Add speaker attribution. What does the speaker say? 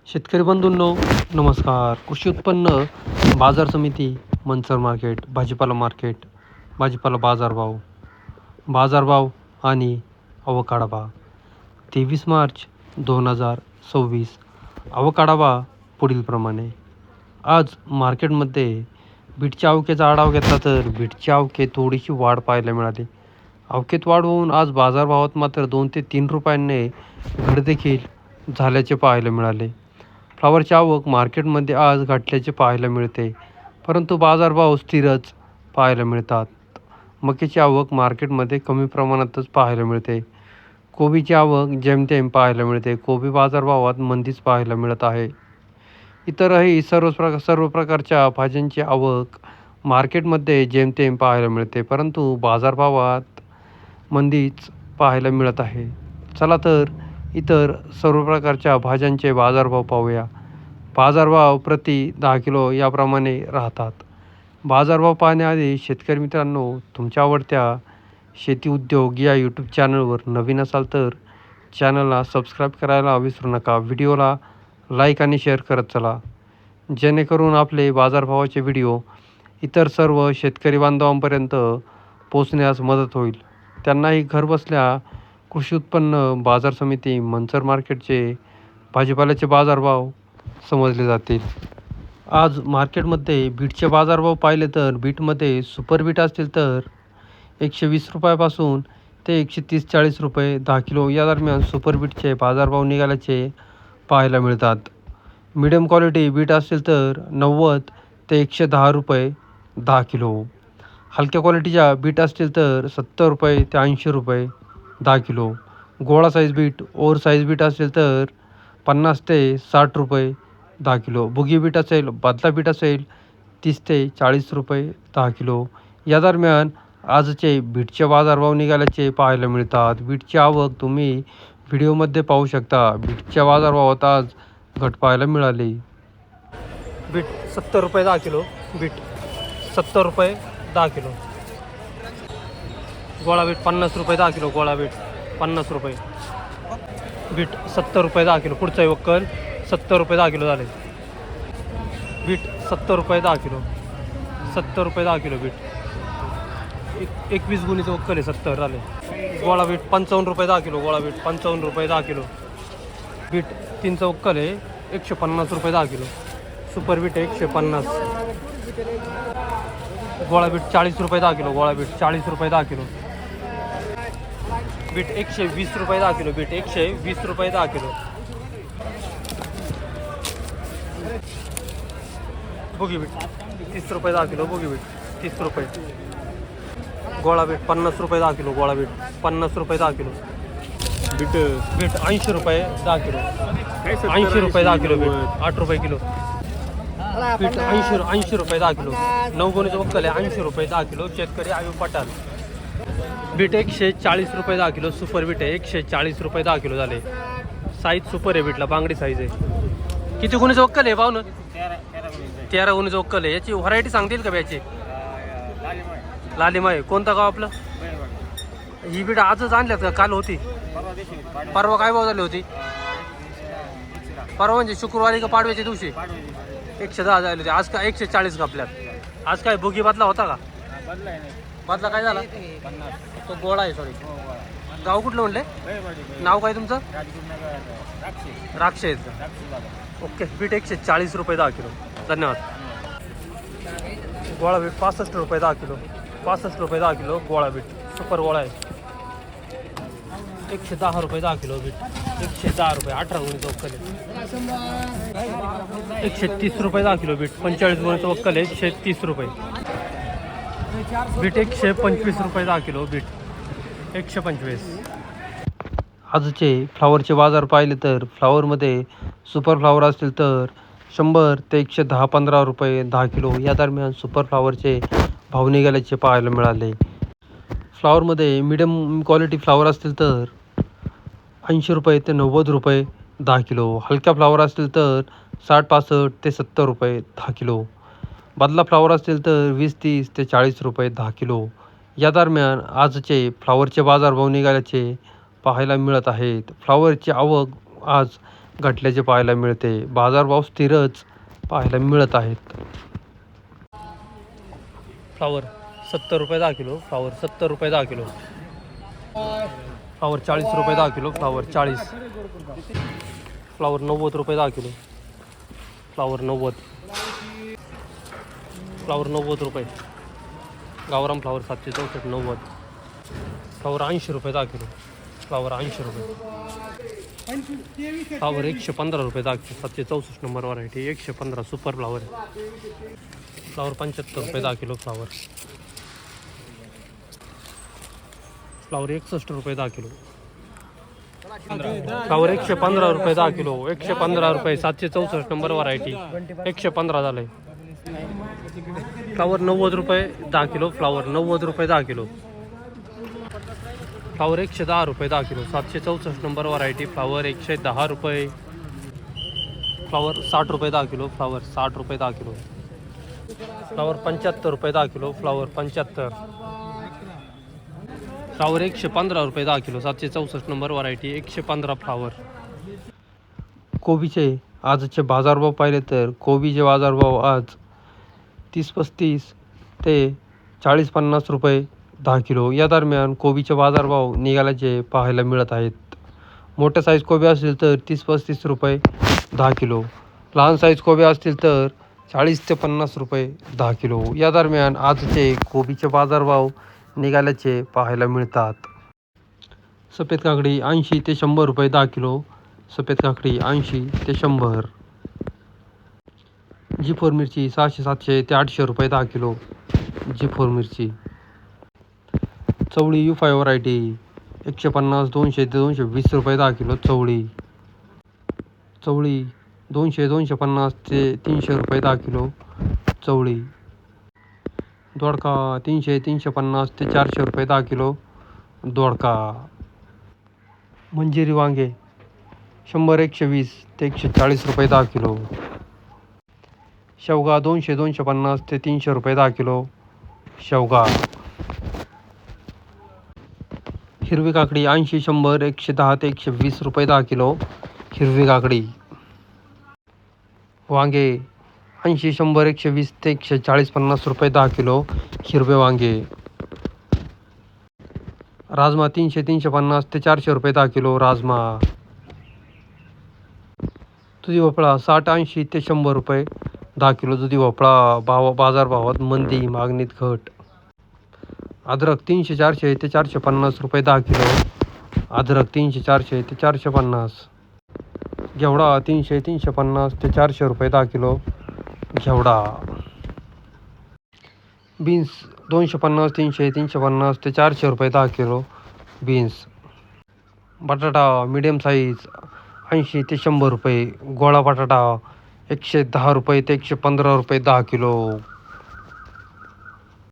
Speaker 1: शेतकरी बंधूंनो नमस्कार. कृषी उत्पन्न बाजार समिती, मंचर मार्केट, भाजीपाला बाजारभाव आणि आवक आढावा 23 मार्च 2026. आवक आढावा पुढीलप्रमाणे. आज मार्केटमध्ये बीटच्या आवकेचा आढावा घेतला तर बीटच्या आवकेत थोडीशी वाढ पाहायला मिळाली. आवकेत वाढ होऊन आज बाजारभावात मात्र 2 ते 3 रुपयांनी घट देखील झाल्याचे पाहायला मिळाले. फ्लावरची आवक मार्केटमध्ये आज घटल्याचे पाहायला मिळते, परंतु बाजारभाव स्थिरच पाहायला मिळतात. मक्याची आवक मार्केटमध्ये कमी प्रमाणातच पाहायला मिळते. कोबीची आवक जेमतेम पाहायला मिळते. कोबी बाजारभावात मंदीच पाहायला मिळत आहे. इतरही सर्व प्रकारच्या भाज्यांची आवक मार्केटमध्ये जेमतेम पाहायला मिळते, परंतु बाजारभावात मंदीच पाहायला मिळत आहे. चला तर इतर सर्व प्रकारच्या भाज्यांचे बाजारभाव पाहूया. बाजारभाव प्रति 10 किलो याप्रमाणे राहतात. बाजारभाव पाहण्याआधी शेतकरी मित्रांनो, तुमच्या आवडत्या शेती उद्योग या यूट्यूब चॅनलवर नवीन असाल तर चॅनलला सबस्क्राईब करायला विसरू नका. व्हिडिओला लाईक आणि शेअर करत चला, जेणेकरून आपले बाजारभावाचे व्हिडिओ इतर सर्व शेतकरी बांधवांपर्यंत पोहोचण्यास मदत होईल. त्यांनाही घरबसल्या कृषी उत्पन्न बाजार समिती, मंचर मार्केटचे भाजीपाल्याचे बाजारभाव समजले जातील. आज मार्केटमध्ये बीटचे बाजारभाव पाहिले तर बीटमध्ये सुपर बीट असतील तर 120 रुपयापासून ते 130-140 रुपये 10 किलो या दरम्यान सुपर बीटचे बाजारभाव निघाल्याचे पाहायला मिळतात. मिडियम क्वालिटी बीट असतील तर 90 ते 110 रुपये 10 किलो. हलक्या क्वालिटीच्या बीट असतील तर 70 रुपये ते 80 रुपये 10 किलो. गोळा size beet, over size beet असेल तर 50 ते 60 रुपये 10 किलो. बुगी बीट असेल, बदला बीट असेल 30 ते 40 रुपये 10 किलो. या दरम्यान आजचे बीटचे बाजारभाव निघाल्याचे पाहायला मिळतात. बीटची आवक तुम्ही व्हिडिओमध्ये पाहू शकता. बीटच्या बाजारभावात आज घट पाहायला मिळाली. बीट 70 रुपये 10 किलो. बीट 70 रुपये 10 किलो. गोळा बीट 50 रुपये 10 किलो. गोळा बीट 50 रुपये. बीट 70 रुपये 10 किलो. पुढचा वक्कल 70 रुपये 10 किलो झाले. बीट 70 रुपये 10 किलो. 70 रुपये 10 किलो बीट. 21 गुणीचं वक्कल आहे, 70 झाले. गोळा बीट 55 रुपये 10 किलो. गोळा बीट 55 रुपये 10 किलो. बीट 3चं वक्कल आहे 150 रुपये 10 किलो. Super bit 150. गोळा बीट 40 रुपये 10 किलो. गोळा बीट 40 रुपये 10 किलो. बीट 120 रुपये 10 किलो. बीट 120 रुपये 10 किलो. बुगी बीट 30 रुपये 10 किलो. बुगी बीट 30 रुपये. गोळा बीट 50 रुपये 10 किलो. गोळा बीट 50 रुपये 10 किलो. बीट 80 रुपये 10 किलो. 80 रुपये 10 किलो. बीट 8 रुपये किलो. बीट 80 रुपये 10 किलो. 9 गुणीचं वक्कल आहे 80 रुपये 10 किलो. शेतकरी आयु पठाण. बीट 140 रुपये 10 किलो. सुपर बीट आहे 140 रुपये 10 किलो झाले. साईज सुपर आहे बीटला, बांगडी साईज आहे. किती गुणीचं वक्कल आहे पाहू ना? 13 गुणीचं वक्कल आहे. याची व्हरायटी सांगतील का याची? लालिमा आहे. कोणतं गाव आपलं? ही बीट आजच आणल्यात का काल होती? परवा काय भाव झाली होती? परवा म्हणजे शुक्रवारी का पाडव्याच्या दिवशी 110 झाली होती. आज काय 140 का आपल्यात? आज काय बुगी बदला होता का? बदला काय झाला? तो गोळा आहे. सॉरी, गाव कुठलं म्हणले? नाव काय तुमचं? राक्षे. ओके. बीट 140 रुपये 10 किलो. धन्यवाद. गोळा बीट 65 रुपये 10 किलो. 65 रुपये 10 किलो गोळा बीट. सुपर गोळा आहे. 110 रुपये 10 किलो बीट. 110 रुपये. 18 गुणीचं वक्कल आहे. 130 रुपये 10 किलो बीट. 45 गुणीचं वक्कल आहे. 130 रुपये. बीट 125 रुपये 10 किलो. बीट 125. आजचे फ्लावरचे बाजार पाहिले तर फ्लावरमध्ये सुपर फ्लावर असतील तर 100 ते 110-15 रुपये 10 किलो या दरम्यान सुपर फ्लावरचे भाव निघाल्याचे पाहायला मिळाले. फ्लावरमध्ये मिडियम क्वालिटी फ्लावर असतील तर 80 रुपये ते 90 रुपये 10 किलो. हलक्या फ्लावर असतील तर 60-65 ते 70 रुपये 10 किलो. बदला फ्लावर असतील तर 20-30 ते 40 रुपये 10 किलो. या दरम्यान आजचे फ्लावरचे बाजारभाव निघाल्याचे पाहायला मिळत आहेत. फ्लावरची आवक आज घटल्याचे पाहायला मिळते. बाजारभाव स्थिरच पाहायला मिळत आहेत. फ्लावर 70 रुपये 10 किलो. फ्लावर 70 रुपये 10 किलो. फ्लावर 40 रुपये 10 किलो. फ्लावर 40. फ्लावर 90 रुपये 10 किलो. फ्लावर 90. फ्लावर 90 रुपये. गावरान फ्लावर 764 90. फ्लावर 80 रुपये 10 किलो. फ्लावर 80 रुपये. फ्लावर 115 रुपये 10 kilo. 764 number variety 115 super flower. Flower 75 रुपये 10 किलो. फ्लावर 61 रुपये 10 किलो. फ्लावर 115 रुपये 10 किलो. 115 रुपये 764 नंबर व्हरायटी 115 झालंय. फ्लावर 90 रुपये 10 किलो. फ्लावर 90 रुपये 10 किलो. फ्लावर 110 रुपये 10 किलो. 764 number variety. फ्लावर 110 रुपये. फ्लावर 60 रुपये 10 किलो. फ्लावर 60 रुपये 10 किलो. फ्लावर 75 रुपये 10 किलो. फ्लावर 75. फ्लावर 115 रुपये 10 किलो. 764 number variety 115 flower. कोबीचे आजचे बाजारभाव पाहिले तर कोबीचे बाजारभाव आज 30-35 ते 40-50 रुपये 10 किलो या दरम्यान कोबीचे बाजारभाव निघाल्याचे पाहायला मिळत आहेत. मोठ्या साईज कोबी असतील तर 30-35 रुपये 10 किलो. लहान साईज कोबी असतील तर 40 ते 50 रुपये 10 किलो या दरम्यान आजचे कोबीचे बाजारभाव निघाल्याचे पाहायला मिळतात. सफेद काकडी 80 ते 100 रुपये 10 किलो. सफेद काकडी 80 ते 100. G4 मिरची 600-700 ते 800 रुपये 10 किलो. G4 मिरची. चवळी U5 व्हरायटी 150-200 ते 220 रुपये 10 किलो. चवळी 200-250 ते 300 रुपये 10 किलो. चवळी. दोडका 300-350 ते 400 रुपये 10 किलो. दोडका. मंजिरी वांगे 100-120 ते 140 रुपये 10 किलो. शेवगा 200-250 ते 300 रुपये 10 किलो. शेवगा. हिरवी काकडी 80-100 110 ते 120 रुपये 10 किलो. हिरवी काकडी. वांगे 80-100 120 ते 140-50 रुपये 10 किलो. हिरवे वांगे. राजमा 300-350 ते 400 रुपये 10 किलो. राजमा. दुधी भोपळा 60-80 ते 100 रुपये 10 किलो. दुधी भोपळा बाजारभावात मंदी, मागणीत घट. अद्रक 300-400 ते 450 रुपये 10 किलो. अद्रक 300-400 ते 450. घेवडा 300-350 ते 400 रुपये 10 किलो. घेवडा. बीन्स 250-300-350 ते 400 रुपये 10 किलो. बीन्स. बटाटा मीडियम साईज 80 ते 100 रुपये. गोळा बटाटा 110 रुपये ते 115 रुपये 10 किलो.